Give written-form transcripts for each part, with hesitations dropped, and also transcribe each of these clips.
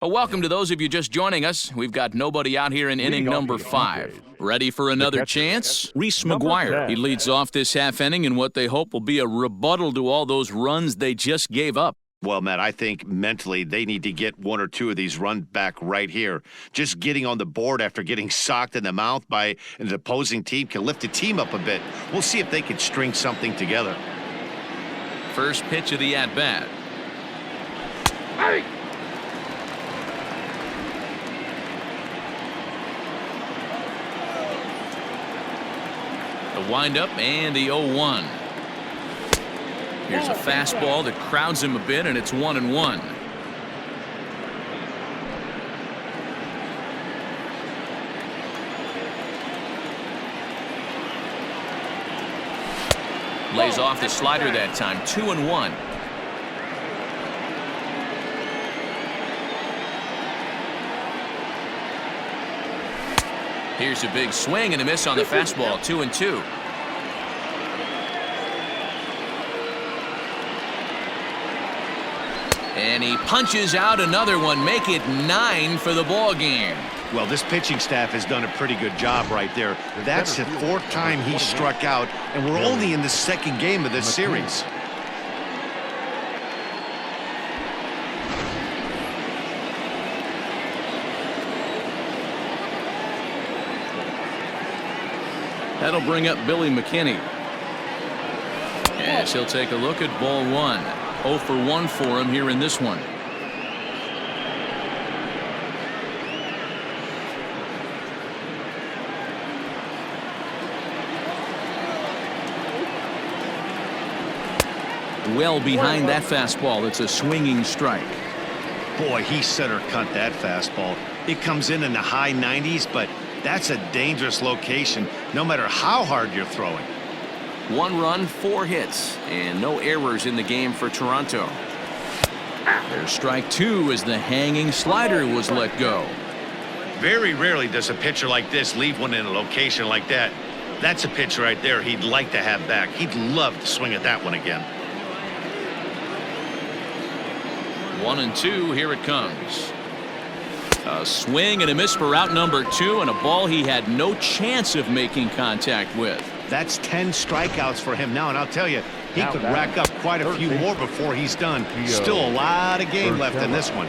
Well, welcome to those of you just joining us. We've got nobody out here in inning number 5. Ready for another chance? Reese McGuire. He leads off this half inning in what they hope will be a rebuttal to all those runs they just gave up. Well, Matt, I think mentally they need to get one or two of these runs back right here. Just getting on the board after getting socked in the mouth by an opposing team can lift the team up a bit. We'll see if they can string something together. First pitch of the at-bat. Hey! The windup and the 0-1. Here's a fastball that crowds him a bit, and it's 1-1. Lays off the slider that time, 2-1. Here's a big swing and a miss on the fastball, 2-2. And he punches out another one, make it 9 for the ball game. Well, this pitching staff has done a pretty good job right there. That's the 4th time he struck out, and we're only in the 2nd game of this series. That'll bring up Billy McKinney. As he'll take a look at ball 1. 0 for 1 for him here in this one. Well behind that fastball. It's a swinging strike. Boy, he center cut that fastball. It comes in the high 90s, but that's a dangerous location no matter how hard you're throwing. 1 run, 4 hits, and no errors in the game for Toronto. There's strike 2 as the hanging slider was let go. Very rarely does a pitcher like this leave one in a location like that. That's a pitch right there he'd like to have back. He'd love to swing at that one again. 1-2, here it comes. A swing and a miss for out number 2, and a ball he had no chance of making contact with. That's 10 strikeouts for him now, and I'll tell you, he could rack up quite a few more before he's done. Still a lot of game left in this one.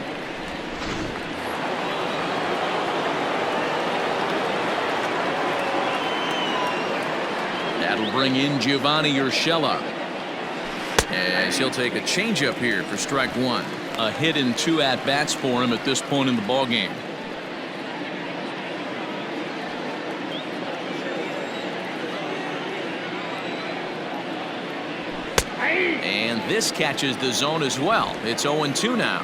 That'll bring in Giovanni Urshela. As he'll take a changeup here for strike 1. A hit in 2 at-bats for him at this point in the ballgame. And this catches the zone as well. It's 0-2 now.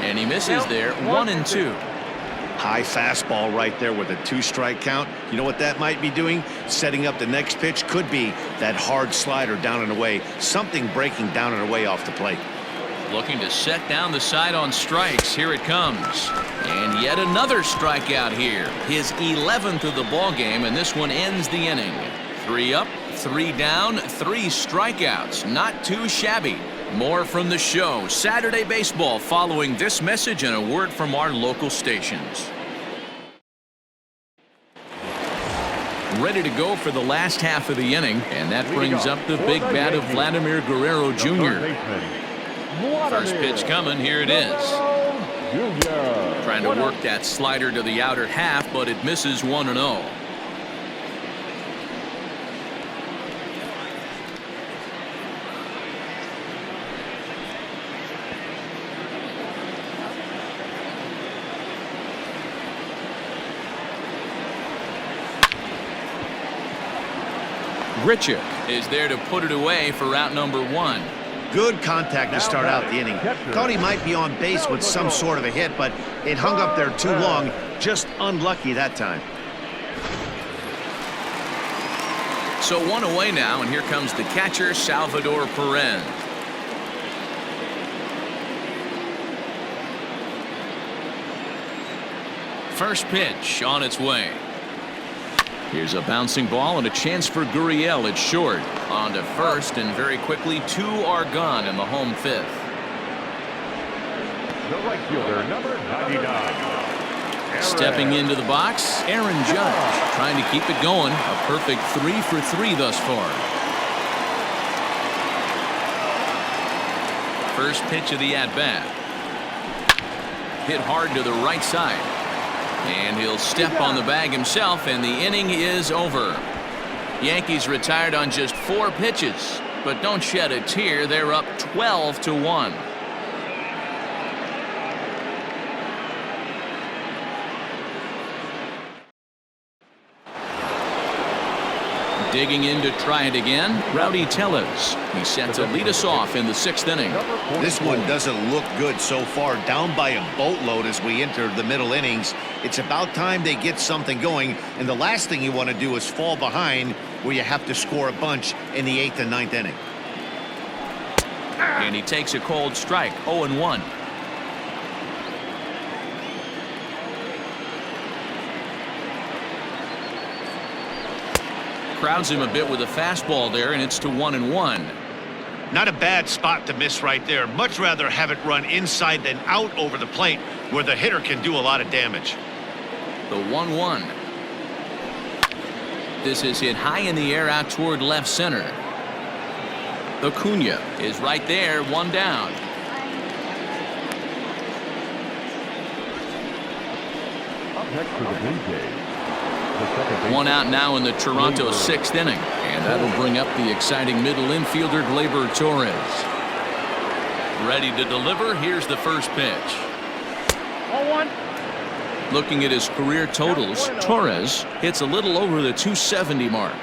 And he misses there. 1-2. High fastball right there with a 2-strike count. You know what that might be doing? Setting up the next pitch. Could be that hard slider down and away. Something breaking down and away off the plate. Looking to set down the side on strikes. Here it comes. And yet another strikeout here. His 11th of the ball game, and this one ends the inning. 3 up, 3 down, 3 strikeouts. Not too shabby. More from the show. Saturday Baseball following this message and a word from our local stations. Ready to go for the last half of the inning, and that brings up the big bat of Vladimir Guerrero Jr. First pitch coming. Here it is. Trying to work that slider to the outer half, but it misses 1-0. Grichuk is there to put it away for out number 1. Good contact to start out the inning. Thought he might be on base with some sort of a hit, but it hung up there too long. Just unlucky that time. So 1 away now, and here comes the catcher, Salvador Perez. First pitch on its way. Here's a bouncing ball and a chance for Gurriel. It's short. On to first, and very quickly 2 are gone in the home 5th. The right fielder, number 99. Stepping into the box, Aaron Judge, trying to keep it going. A perfect 3 for 3 thus far. First pitch of the at-bat. Hit hard to the right side. And he'll step on the bag himself, and the inning is over. Yankees retired on just 4 pitches, but don't shed a tear. They're up 12-1. Digging in to try it again, Rowdy Tellez. He's set to lead us off in the 6th inning. This one doesn't look good so far. Down by a boatload as we enter the middle innings. It's about time they get something going, and the last thing you want to do is fall behind where you have to score a bunch in the 8th and 9th inning. And he takes a cold strike, 0-1. Crowds him a bit with a fastball there, and it's to 1-1. Not a bad spot to miss right there. Much rather have it run inside than out over the plate where the hitter can do a lot of damage. The 1-1. This is hit high in the air out toward left center. Acuna is right there, 1 down. Up next for the Blue Jays. 1 out now in the Toronto 6th inning, and that'll bring up the exciting middle infielder Gleyber Torres. Ready to deliver. Here's the first pitch. 0-1. Looking at his career totals, Torres hits a little over the 270 mark.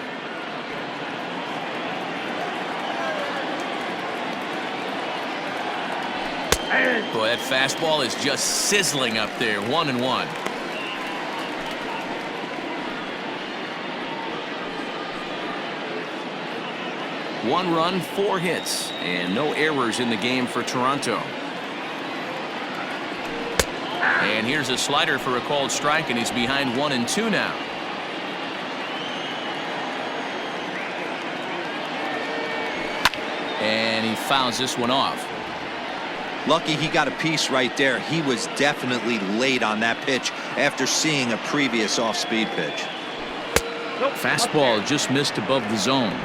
Boy, that fastball is just sizzling up there. 1-1. One run, 4 hits, and no errors in the game for Toronto. And here's a slider for a called strike, and he's behind 1-2 now. And he fouls this one off. Lucky he got a piece right there. He was definitely late on that pitch after seeing a previous off-speed pitch. Fastball just missed above the zone.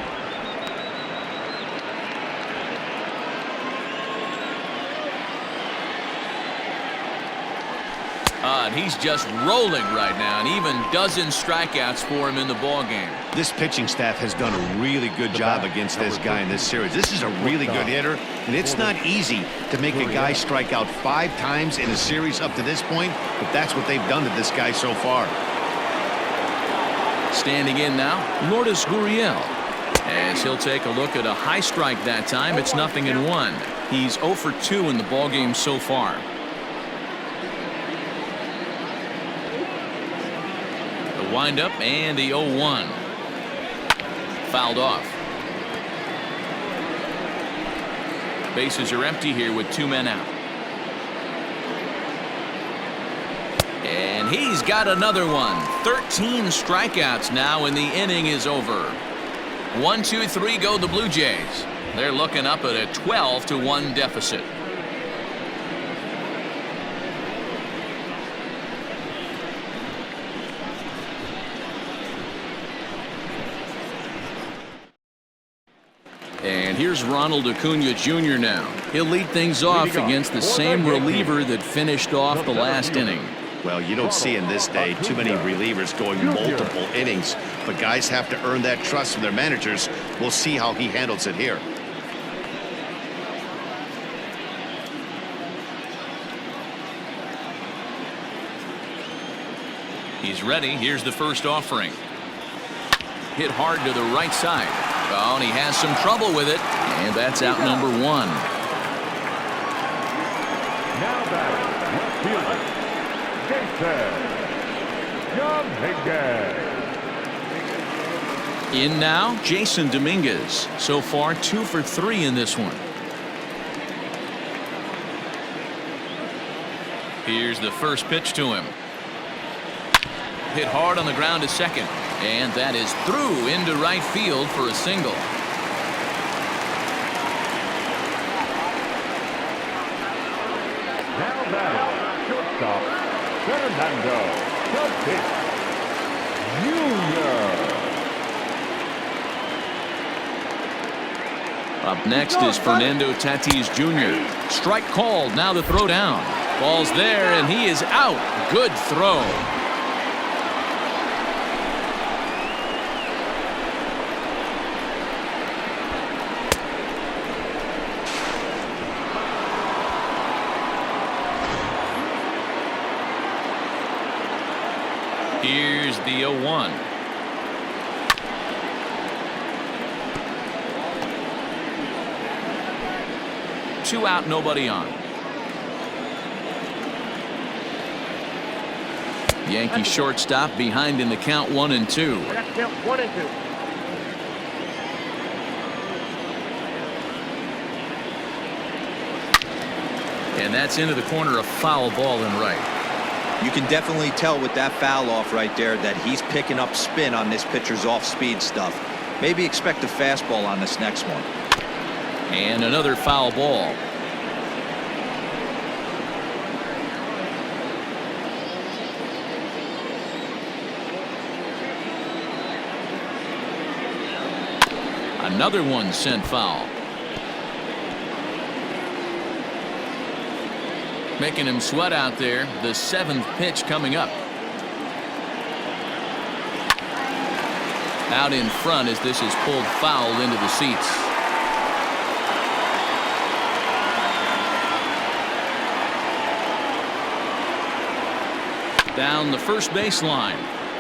And he's just rolling right now, and even dozen strikeouts for him in the ball game. This pitching staff has done a really good job against this guy in this series. This is a really good hitter, and it's not easy to make a guy strike out 5 times in a series up to this point, but that's what they've done to this guy so far. Standing in now, Lourdes Gurriel. As he'll take a look at a high strike that time, it's 0-1. He's 0 for 2 in the ball game so far. Windup and the 0-1. Fouled off. Bases are empty here with 2 men out. And he's got another one. 13 strikeouts now, and the inning is over. 1-2-3 go the Blue Jays. They're looking up at a 12-1 deficit. And here's Ronald Acuna Jr. now. He'll lead things off against the same reliever that finished off the last inning. Well, you don't see in this day too many relievers going multiple innings, but guys have to earn that trust from their managers. We'll see how he handles it here. He's ready. Here's the first offering. Hit hard to the right side. Oh, and he has some trouble with it, and that's out number 1. Now batting, left fielder, Jason Dominguez. In now, Jason Dominguez. So far, 2 for 3 in this one. Here's the first pitch to him. Hit hard on the ground to second, And that is through into right field for a single. Now batting, shortstop, Fernando Tatis Jr. Up next is Fernando Tatis Jr. Strike called. Now the throw down. Ball's there, and he is out. Good throw. Here's the 0-1. Two out, nobody on. Yankee shortstop behind in the count 1-2. And that's into the corner, a foul ball and right. You can definitely tell with that foul off right there that he's picking up spin on this pitcher's off-speed stuff. Maybe expect a fastball on this next one. And another foul ball. Another one sent foul. Making him sweat out there. The 7th pitch coming up. Out in front as this is pulled foul into the seats. Down the first baseline.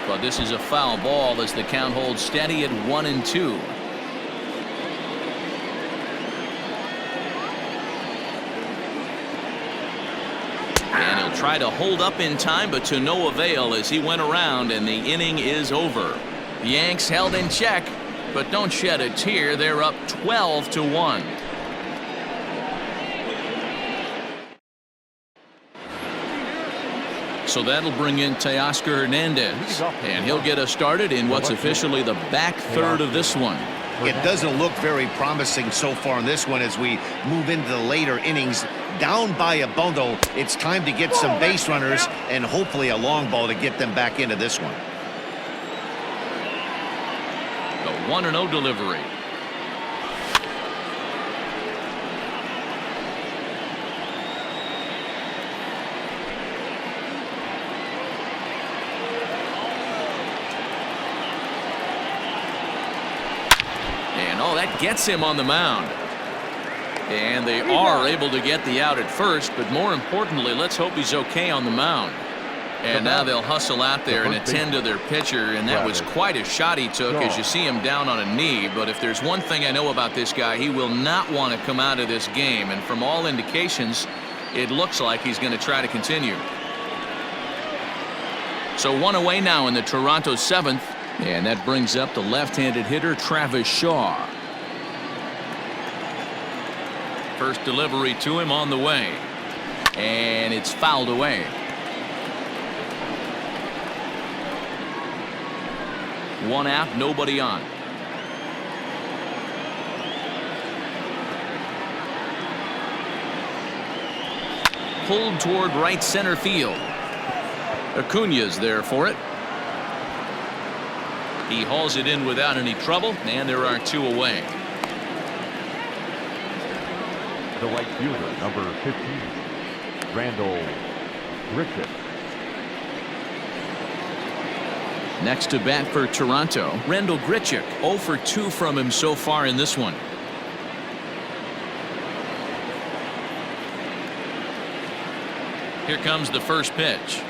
But this is a foul ball as the count holds steady at 1-2. Try to hold up in time, but to no avail as he went around and the inning is over. The Yanks held in check, but don't shed a tear. They're up 12-1. So that'll bring in Teoscar Hernandez, and he'll get us started in what's officially the back third of this one. It doesn't look very promising so far in this one as we move into the later innings. Down by a bundle, it's time to get some base runners and hopefully a long ball to get them back into this one. The 1-0 delivery. And oh, that gets him on the mound. And they are able to get the out at first, but more importantly, let's hope he's okay on the mound. And now they'll hustle out there and attend to their pitcher, and that was quite a shot he took as you see him down on a knee. But if there's one thing I know about this guy, he will not want to come out of this game, and from all indications, it looks like he's going to try to continue. So one away now in the Toronto 7th, and that brings up the left-handed hitter Travis Shaw. First delivery to him on the way, and it's fouled away. One out, nobody on. Pulled toward right center field. Acuna's there for it. He hauls it in without any trouble, and there are two away. The right fielder, number 15, Randall Griffith. Next to bat for Toronto, Randall Grichuk. 0 for 2 from him so far in this one. Here comes the first pitch.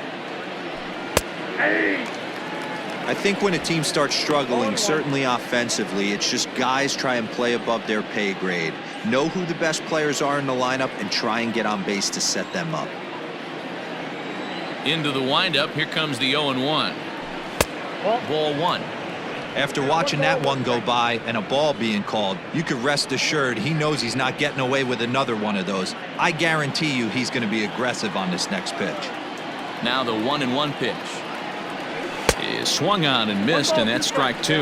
I think when a team starts struggling, certainly offensively, it's just guys try and play above their pay grade. Know who the best players are in the lineup and try and get on base to set them up. Into the windup, here comes the 0-1. Ball one. After watching that one go by and a ball being called, you could rest assured he knows he's not getting away with another one of those. I guarantee you he's going to be aggressive on this next pitch. Now the 1-1 pitch is Swung on and missed, and that's strike 2.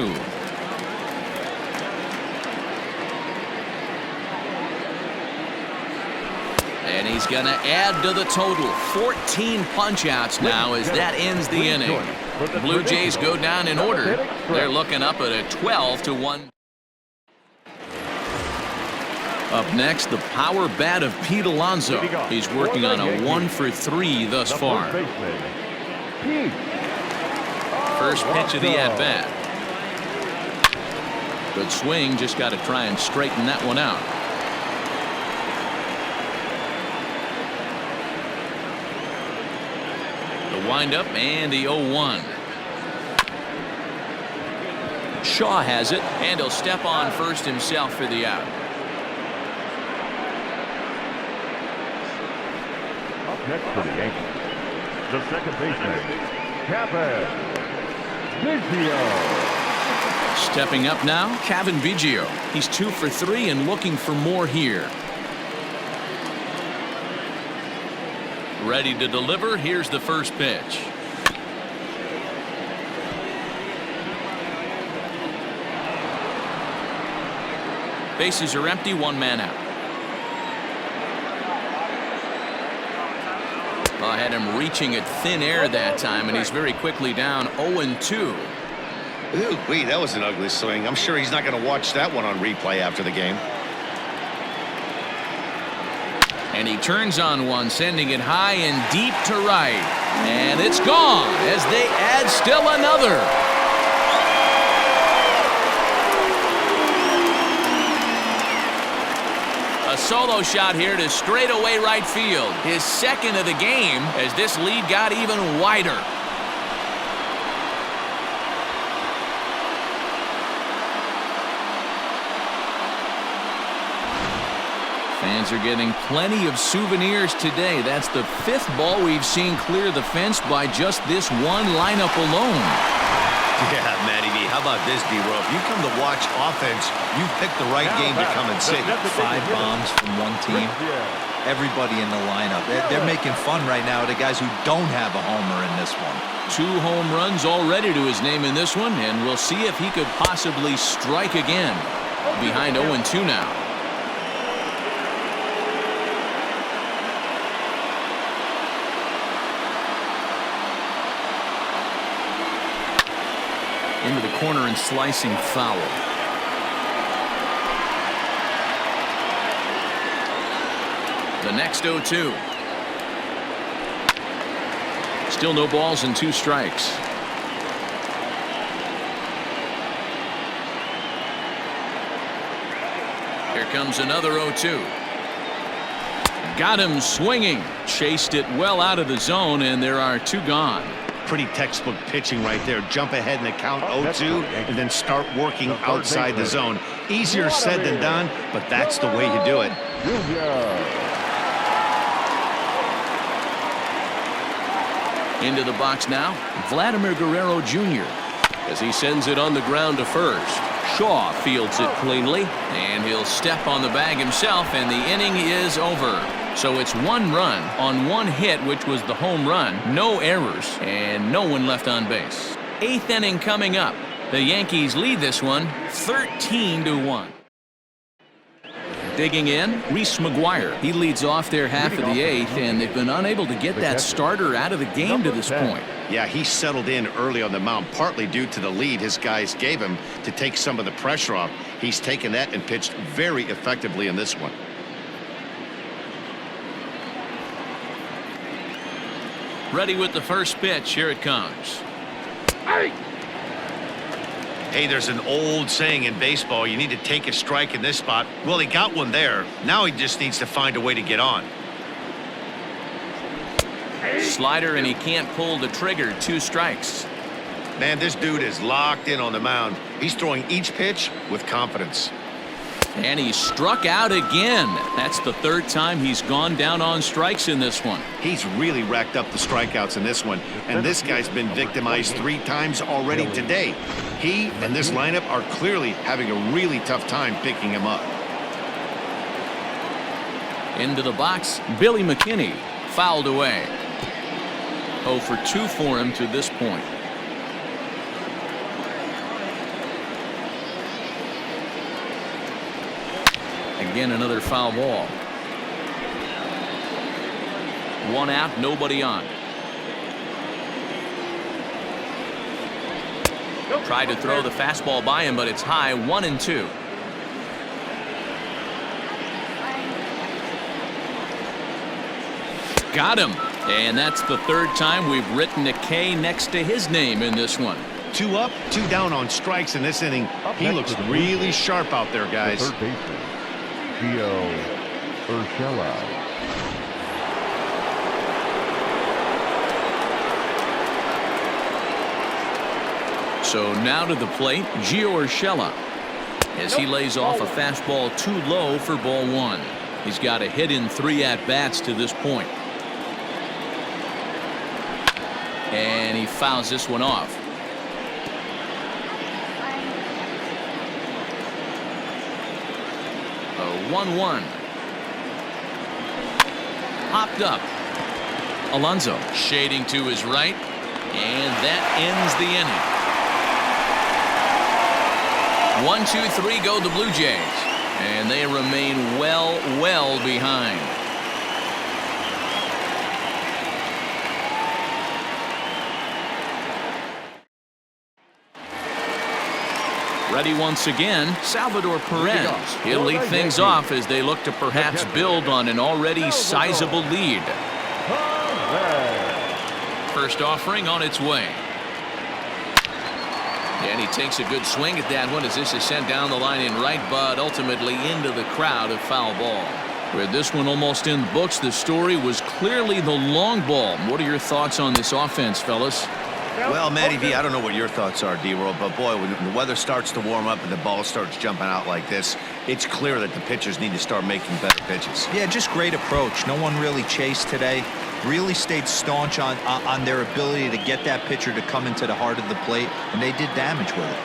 And he's going to add to the total. 14 punch-outs now as that ends the inning. The Blue Jays go down in order. They're looking up at a 12-1. Up next, the power bat of Pete Alonso. He's working on a 1-for-3 thus far. First pitch of the at-bat. Good swing, just got to try and straighten that one out. The windup and the 0-1. Shaw has it, and he'll step on first himself for the out. Up next for the Yankees, the second baseman, Kevin Biggio. Stepping up now, Kevin Biggio. He's 2 for 3 and looking for more here. Ready to deliver. Here's the first pitch. Bases are empty, 1 man out. I had him reaching at thin air that time, and he's very quickly down 0-2. Ooh, wait, that was an ugly swing. I'm sure he's not going to watch that one on replay after the game. And he turns on one, sending it high and deep to right. And it's gone as they add still another. A solo shot here to straightaway right field. His second of the game as this lead got even wider. Fans are getting plenty of souvenirs today. That's the 5th ball we've seen clear the fence by just this one lineup alone. Yeah, Matty V, how about this, D-Row? If you come to watch offense, you picked the right game to come and see. 5 bombs from one team. Everybody in the lineup. They're making fun right now of the guys who don't have a homer in this one. 2 home runs already to his name in this one, and we'll see if he could possibly strike again. Behind 0-2 now. Into the corner and slicing foul. The next 0-2. Still no balls and 2 strikes. Here comes another 0-2. Got him swinging. Chased it well out of the zone, and there are 2 gone. Pretty textbook pitching right there. Jump ahead in the count 0-2 and then start working outside the zone. Easier said than done, but that's the way you do it. Into the box now, Vladimir Guerrero Jr. as he sends it on the ground to first. Shaw fields it cleanly, and he'll step on the bag himself, and the inning is over. So it's 1 run on 1 hit, which was the home run, no errors, and no one left on base. 8th inning coming up. The Yankees lead this one 13-1. Digging in, Reese McGuire. He leads off their half of the 8th, and they've been unable to get that starter out of the game to this point. Yeah, he settled in early on the mound, partly due to the lead his guys gave him to take some of the pressure off. He's taken that and pitched very effectively in this one. Ready with the first pitch. Here it comes. Hey, there's an old saying in baseball, you need to take a strike in this spot. Well, he got one there. Now he just needs to find a way to get on. Slider, and he can't pull the trigger. 2 strikes. Man, this dude is locked in on the mound. He's throwing each pitch with confidence. And he struck out again. That's the 3rd time he's gone down on strikes in this one. He's really racked up the strikeouts in this one, and this guy's been victimized 3 times already today. He and this lineup are clearly having a really tough time picking him up. Into the box, Billy McKinney, fouled away. 0 for 2 for him to this point. Again, another foul ball. One out, nobody on. Tried to throw the fastball by him, but it's high. 1-2. Got him. And that's the third time we've written a K next to his name in this one. 2 up, 2 down on strikes in this inning. He looks really sharp out there, guys. Third baseman, Gio Urshela. So now to the plate, Gio Urshela, as he lays off a fastball too low for ball 1. He's got a hit in 3 at-bats to this point. And he fouls this one off. A 1-1. Popped up. Alonso shading to his right, and that ends the inning. 1, 2, 3 go the Blue Jays, and they remain well behind. Ready once again, Salvador Perez. He'll lead things off as they look to perhaps build on an already sizable lead. First offering on its way. And he takes a good swing at that one as this is sent down the line in right, but ultimately into the crowd, a foul ball. With this one almost in the books, the story was clearly the long ball. What are your thoughts on this offense, fellas? Well, Matty V, I don't know what your thoughts are, D-Roll, but boy, when the weather starts to warm up and the ball starts jumping out like this, it's clear that the pitchers need to start making better pitches. Yeah, just great approach. No one really chased today. Really stayed staunch on their ability to get that pitcher to come into the heart of the plate, and they did damage with it.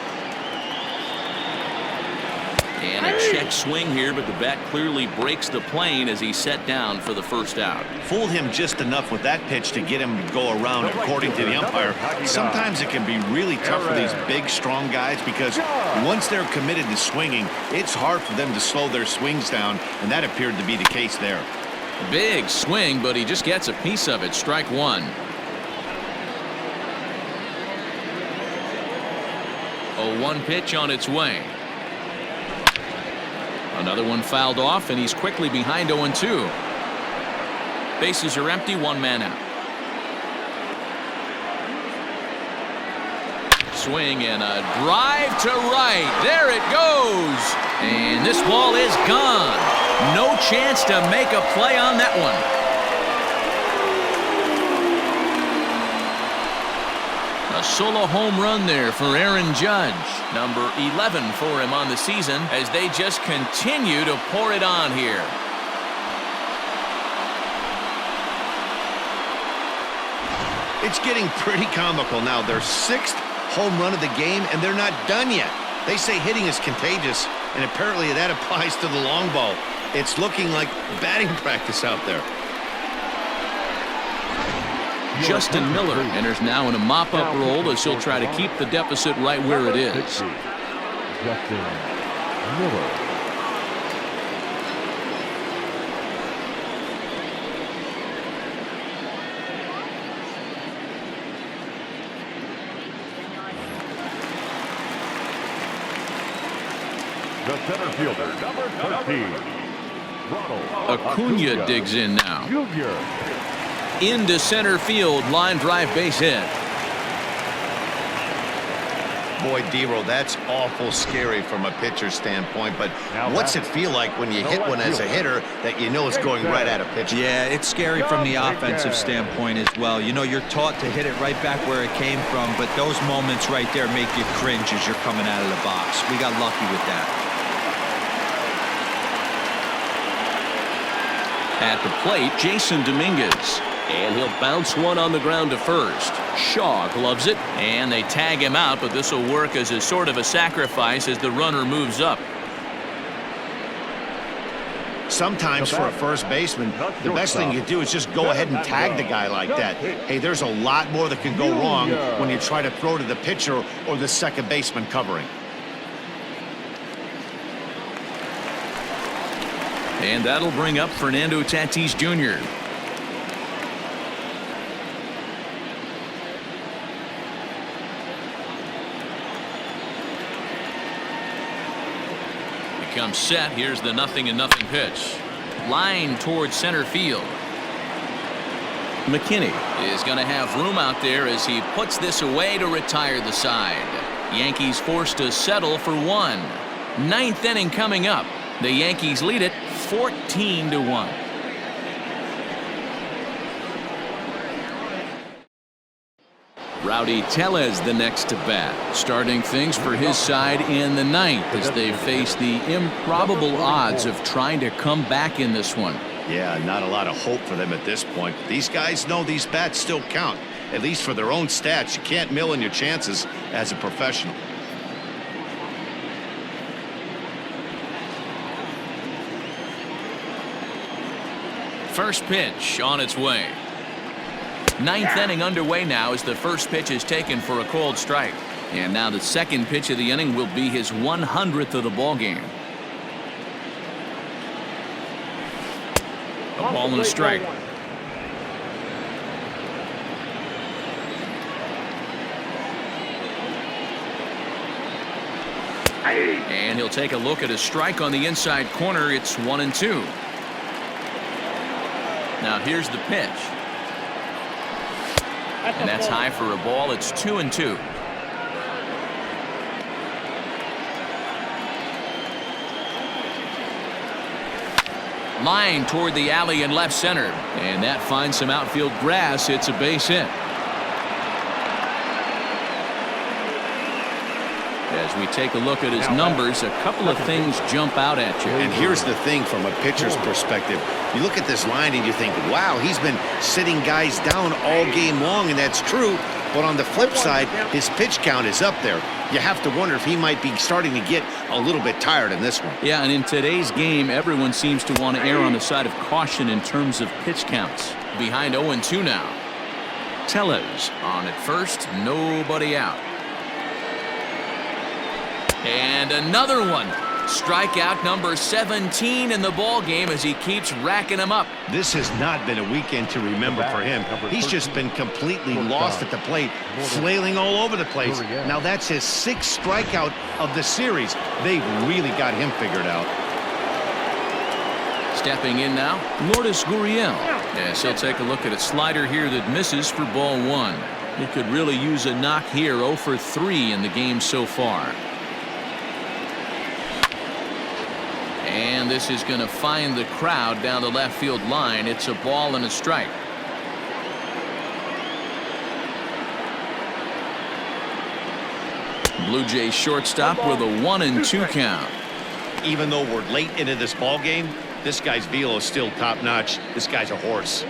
And a check swing here, but the bat clearly breaks the plane as he's set down for the first out. Fooled him just enough with that pitch to get him to go around, according to the umpire. Sometimes it can be really tough for these big, strong guys because once they're committed to swinging, it's hard for them to slow their swings down, and that appeared to be the case there. Big swing, but he just gets a piece of it. Strike 1. 0-1 pitch on its way. Another one fouled off, and he's quickly behind 0-2. Bases are empty, 1 man out. Swing and a drive to right. There it goes. And this ball is gone. No chance to make a play on that one. A solo home run there for Aaron Judge. Number 11 for him on the season as they just continue to pour it on here. It's getting pretty comical now. Their 6th home run of the game, and they're not done yet. They say hitting is contagious, and apparently that applies to the long ball. It's looking like batting practice out there. Justin Miller enters now in a mop-up role as he'll try to keep the deficit right where it is. Justin Miller. The center fielder, number 13. Acuna digs in now. Junior. Into center field, line drive base hit. Boy, D-Roll, that's awful scary from a pitcher standpoint, but what's it feel like when you hit one as a hitter that you know is going right at a pitcher? Yeah, it's scary from the offensive standpoint as well. You know, you're taught to hit it right back where it came from, but those moments right there make you cringe as you're coming out of the box. We got lucky with that. At the plate, Jason Dominguez. And he'll bounce one on the ground to first. Shaw gloves it, and they tag him out, but this will work as a sort of a sacrifice as the runner moves up. Sometimes for a first baseman, the best thing you do is just go ahead and tag the guy like that. Hey, there's a lot more that can go wrong when you try to throw to the pitcher or the second baseman covering. And that'll bring up Fernando Tatis Jr. Becomes set. Here's the 0-0 pitch. Line towards center field. McKinney is going to have room out there as he puts this away to retire the side. Yankees forced to settle for one. Ninth inning coming up. The Yankees lead it 14-1. Rowdy Tellez the next to bat, starting things for his side in the ninth as they face the improbable odds of trying to come back in this one. Yeah, not a lot of hope for them at this point. These guys know these bats still count, at least for their own stats. You can't mill in your chances as a professional. First pitch on its way. Ninth inning underway now as the first pitch is taken for a called strike. And now the second pitch of the inning will be his 100th of the ball game. A ball and a strike. And he'll take a look at a strike on the inside corner. It's 1-2. Now here's the pitch. And that's high for a ball. It's 2-2. Line toward the alley in left center. And that finds some outfield grass. It's a base hit. As we take a look at his numbers, a couple of things jump out at you. And here's the thing from a pitcher's perspective. You look at this line and you think, wow, he's been sitting guys down all game long, and that's true. But on the flip side, his pitch count is up there. You have to wonder if he might be starting to get a little bit tired in this one. Yeah, and in today's game, everyone seems to want to err on the side of caution in terms of pitch counts. Behind 0-2 now. Tellez on at first, nobody out. And another one. Strikeout number 17 in the ball game as he keeps racking them up. This has not been a weekend to remember for him. He's just been completely lost at the plate, flailing all over the place. Now that's his 6th strikeout of the series. They've really got him figured out. Stepping in now, Lourdes Gurriel. Yes, he'll take a look at a slider here that misses for ball 1. He could really use a knock here. 0 for 3 in the game so far. And this is going to find the crowd down the left field line. It's a ball and a strike. Blue Jays shortstop with a 1-2 count. Even though we're late into this ball game, this guy's velo is still top notch. This guy's a horse.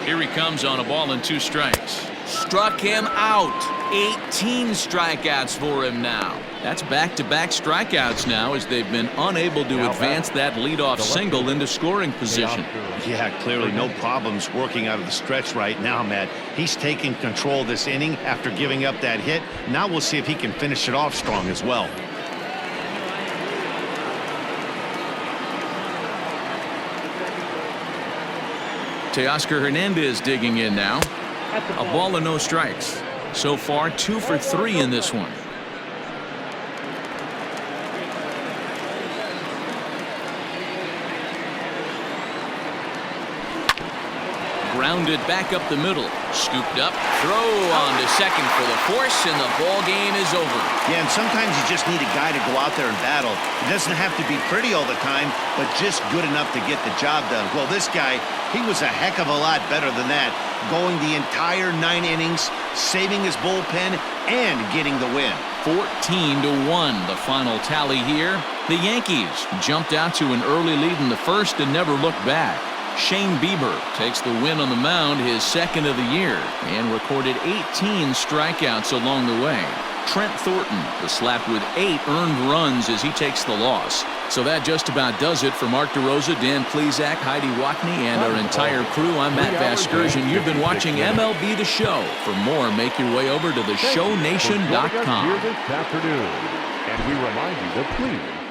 Here he comes on a ball and 2 strikes. Struck him out. 18 strikeouts for him now. That's back-to-back strikeouts now as they've been unable to advance that leadoff single into scoring position. Yeah, clearly no problems working out of the stretch right now, Matt. He's taking control this inning after giving up that hit. Now we'll see if he can finish it off strong as well. Teoscar Hernandez digging in now. A ball and no strikes. So far 2 for 3 in this one. Grounded back up the middle. Scooped up. Throw on to second for the force, and the ball game is over. Yeah, and sometimes you just need a guy to go out there and battle. It doesn't have to be pretty all the time, but just good enough to get the job done. Well, this guy, he was a heck of a lot better than that. Going the entire 9 innings, saving his bullpen, and getting the win. 14-1 the final tally here. The Yankees jumped out to an early lead in the first and never looked back. Shane Bieber takes the win on the mound, his second of the year, and recorded 18 strikeouts along the way. Trent Thornton was slapped with 8 earned runs as he takes the loss. So that just about does it for Mark DeRosa, Dan Plesac, Heidi Watney, and our entire crew. I'm Matt Vasgersian. You've been watching MLB The Show. For more, make your way over to theshownation.com. Here this afternoon, and we remind you to please